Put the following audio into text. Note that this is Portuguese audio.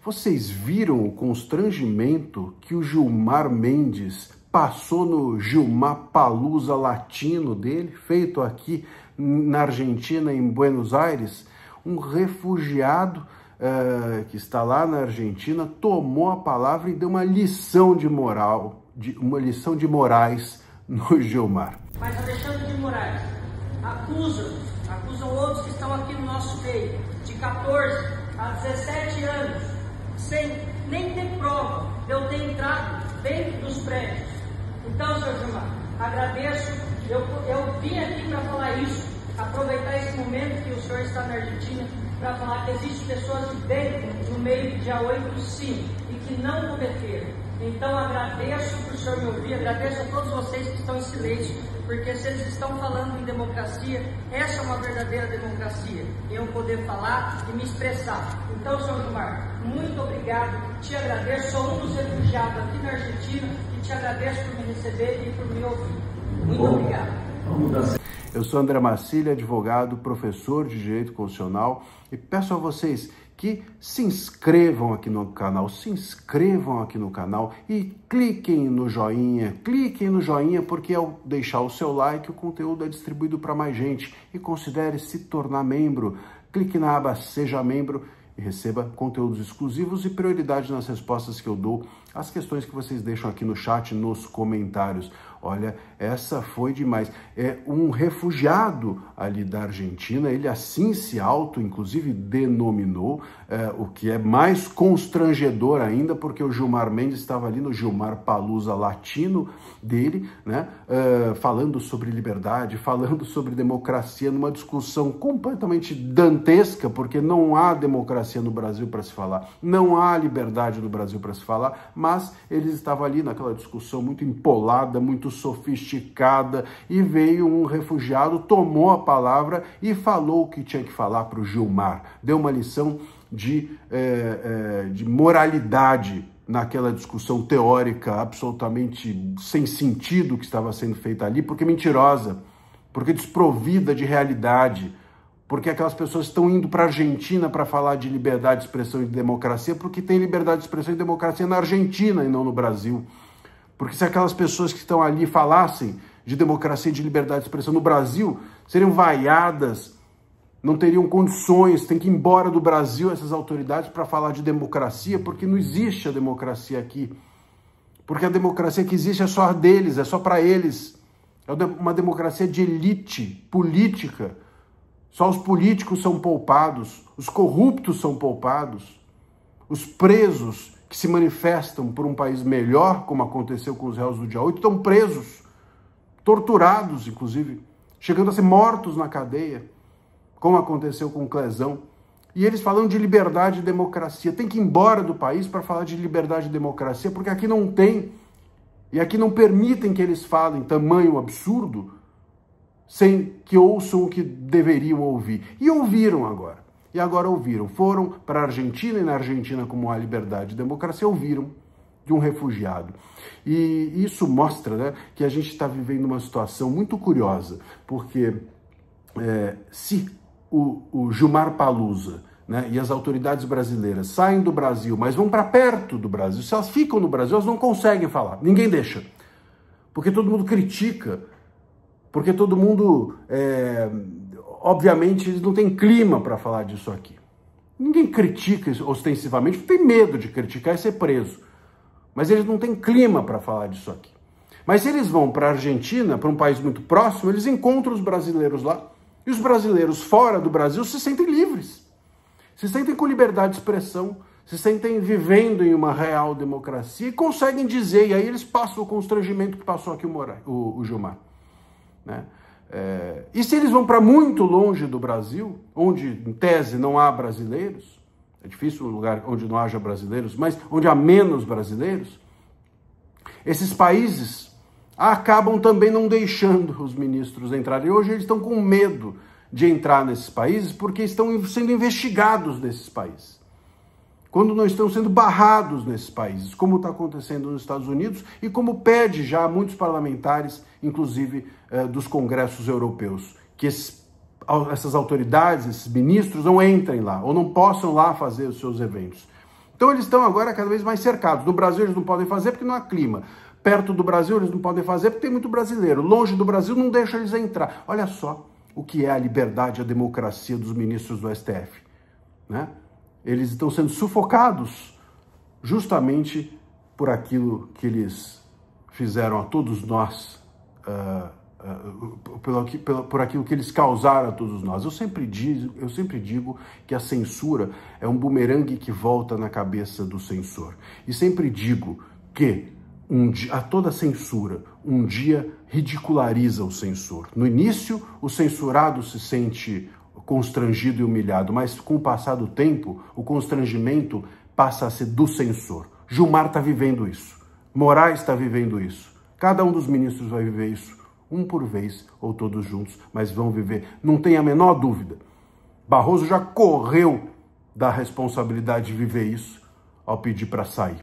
Vocês viram o constrangimento que o Gilmar Mendes passou no Gilmapalooza latino dele, feito aqui na Argentina, em Buenos Aires? Um refugiado que está lá na Argentina tomou a palavra e deu uma lição de moral, uma lição de Moraes no Gilmar. Mas Alexandre de Moraes acusam outros que estão aqui no nosso meio, de 14 a 17 anos, sem nem ter prova de eu ter entrado dentro dos prédios. Então, senhor Gilmar, agradeço, eu vim aqui para falar isso, aproveitar esse momento que o senhor está na Argentina, para falar que existem pessoas de dentro, no meio de dia 8, sim, e que não cometeram. Então, agradeço por o senhor me ouvir, agradeço a todos vocês que estão em silêncio, porque se eles estão falando em democracia, essa é uma verdadeira democracia, eu poder falar e me expressar. Então, senhor Gilmar, muito obrigado, te agradeço, sou um dos refugiados aqui na Argentina e te agradeço por me receber e por me ouvir. Muito obrigado. Eu sou André Marcília, advogado, professor de Direito Constitucional, e peço a vocês que se inscrevam aqui no canal, e cliquem no joinha, porque ao deixar o seu like, o conteúdo é distribuído para mais gente. E considere se tornar membro. Clique na aba Seja Membro e receba conteúdos exclusivos e prioridade nas respostas que eu dou às questões que vocês deixam aqui no chat, nos comentários. Olha, essa foi demais. É um refugiado ali da Argentina, ele assim se inclusive denominou, o que é mais constrangedor ainda, porque o Gilmar Mendes estava ali no Gilmapalooza latino dele, né, falando sobre liberdade, falando sobre democracia, numa discussão completamente dantesca, porque não há democracia no Brasil para se falar, não há liberdade no Brasil para se falar, mas eles estavam ali naquela discussão muito empolada, muito sofisticada, e veio um refugiado, tomou a palavra e falou o que tinha que falar para o Gilmar. Deu uma lição de moralidade naquela discussão teórica absolutamente sem sentido que estava sendo feita ali, porque mentirosa, porque desprovida de realidade, porque aquelas pessoas estão indo para a Argentina para falar de liberdade de expressão e de democracia, porque tem liberdade de expressão e democracia na Argentina e não no Brasil. Porque se aquelas pessoas que estão ali falassem de democracia e de liberdade de expressão no Brasil, seriam vaiadas, não teriam condições, tem que ir embora do Brasil essas autoridades para falar de democracia, porque não existe a democracia aqui. Porque a democracia que existe é só a deles, é só para eles. É uma democracia de elite política. Só os políticos são poupados, os corruptos são poupados, os presos que se manifestam por um país melhor, como aconteceu com os réus do dia 8, estão presos, torturados, inclusive, chegando a ser mortos na cadeia, como aconteceu com o Clesão. E eles falando de liberdade e democracia. Tem que ir embora do país para falar de liberdade e democracia, porque aqui não tem, e aqui não permitem que eles falem tamanho absurdo, sem que ouçam o que deveriam ouvir. E ouviram agora. E agora ouviram. Foram para a Argentina, e na Argentina, como há liberdade e democracia, ouviram de um refugiado. E isso mostra, né, que a gente está vivendo uma situação muito curiosa, porque se o Gilmapalooza, né, e as autoridades brasileiras saem do Brasil, mas vão para perto do Brasil, se elas ficam no Brasil, elas não conseguem falar. Ninguém deixa. Porque todo mundo critica. Porque todo mundo, obviamente, não tem clima para falar disso aqui. Ninguém critica ostensivamente, tem medo de criticar e ser preso. Mas eles não têm clima para falar disso aqui. Mas se eles vão para a Argentina, para um país muito próximo, eles encontram os brasileiros lá. E os brasileiros fora do Brasil se sentem livres. Se sentem com liberdade de expressão, se sentem vivendo em uma real democracia e conseguem dizer, e aí eles passam o constrangimento que passou aqui o Gilmar. Né? E se eles vão para muito longe do Brasil, onde em tese não há brasileiros, é difícil um lugar onde não haja brasileiros, mas onde há menos brasileiros, esses países acabam também não deixando os ministros entrarem. Hoje eles estão com medo de entrar nesses países porque estão sendo investigados nesses países. Quando não estão sendo barrados nesses países, como está acontecendo nos Estados Unidos e como pede já muitos parlamentares, inclusive dos congressos europeus, que essas autoridades, esses ministros não entrem lá ou não possam lá fazer os seus eventos. Então eles estão agora cada vez mais cercados. No Brasil eles não podem fazer porque não há clima. Perto do Brasil eles não podem fazer porque tem muito brasileiro. Longe do Brasil não deixa eles entrar. Olha só o que é a liberdade e a democracia dos ministros do STF, né? Eles estão sendo sufocados justamente por aquilo que eles fizeram a todos nós, por aquilo que eles causaram a todos nós. Eu sempre digo que a censura é um bumerangue que volta na cabeça do censor. E sempre digo que a toda censura um dia ridiculariza o censor. No início, o censurado se sente constrangido e humilhado, mas com o passar do tempo, o constrangimento passa a ser do censor. Gilmar está vivendo isso. Moraes está vivendo isso. Cada um dos ministros vai viver isso, um por vez ou todos juntos, mas vão viver, não tem a menor dúvida. Barroso já correu da responsabilidade de viver isso ao pedir para sair.